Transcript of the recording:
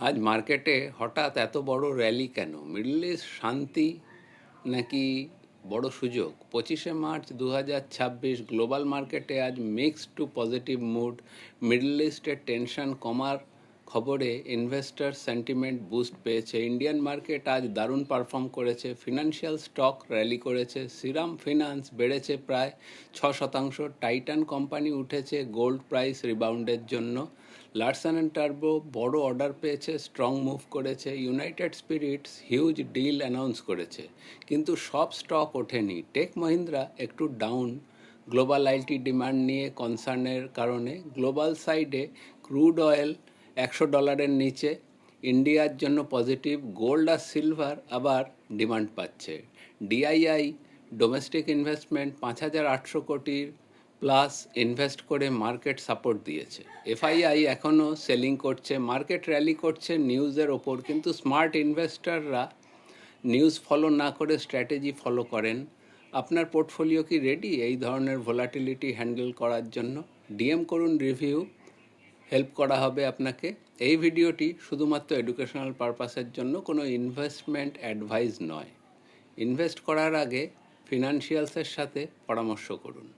আজ মার্কেটে হঠাৎ এত বড় র্যালি কেন? মিডল ইস্ট শান্তি নাকি বড় সুযোগ? 25শে মার্চ 2026 গ্লোবাল মার্কেটে আজ mixed to positive mood. Middle ইস্টের টেনশন কমার খবরে ইনভেস্টার সেন্টিমেন্ট বুস্ট পেয়েছে। ইন্ডিয়ান মার্কেট আজ দারুণ পারফর্ম করেছে। ফিনান্সিয়াল স্টক র্যালি করেছে। শ্রীরাম ফিনান্স বেড়েছে প্রায় 6%। টাইটান কোম্পানি উঠেছে গোল্ড প্রাইস রিবাউন্ডের জন্য। লার্সন অ্যান্ড টার্বো বড় অর্ডার পেয়েছে, স্ট্রং মুভ করেছে। United Spirits huge deal announce করেছে, কিন্তু সব স্টক ওঠেনি। টেক মহিন্দ্রা একটু ডাউন গ্লোবাল আইটি ডিমান্ড নিয়ে কনসার্নের কারণে। গ্লোবাল সাইডে ক্রুড অয়েল $100 নিচে, ইন্ডিয়ার জন্য পজিটিভ। গোল্ড আর সিলভার আবার ডিমান্ড পাচ্ছে। ডিআইআই ডোমেস্টিক ইনভেস্টমেন্ট 5,800 কোটির প্লাস ইনভেস্ট করে মার্কেট সাপোর্ট দিয়েছে। এফআইআই এখনও সেলিং করছে। মার্কেট র্যালি করছে নিউজের ওপর, কিন্তু স্মার্ট ইনভেস্টররা নিউজ ফলো না করে স্ট্র্যাটেজি ফলো করেন। আপনার পোর্টফোলিও কি রেডি এই ধরনের ভোলাটিলিটি হ্যান্ডেল করার জন্য? ডিএম করুন, রিভিউ হেল্প করা হবে আপনাকে। এই ভিডিওটি শুধুমাত্র এডুকেশনাল পারপাসের জন্য, কোনো ইনভেস্টমেন্ট অ্যাডভাইস নয়। ইনভেস্ট করার আগে ফিনান্সিয়ালসের সাথে পরামর্শ করুন।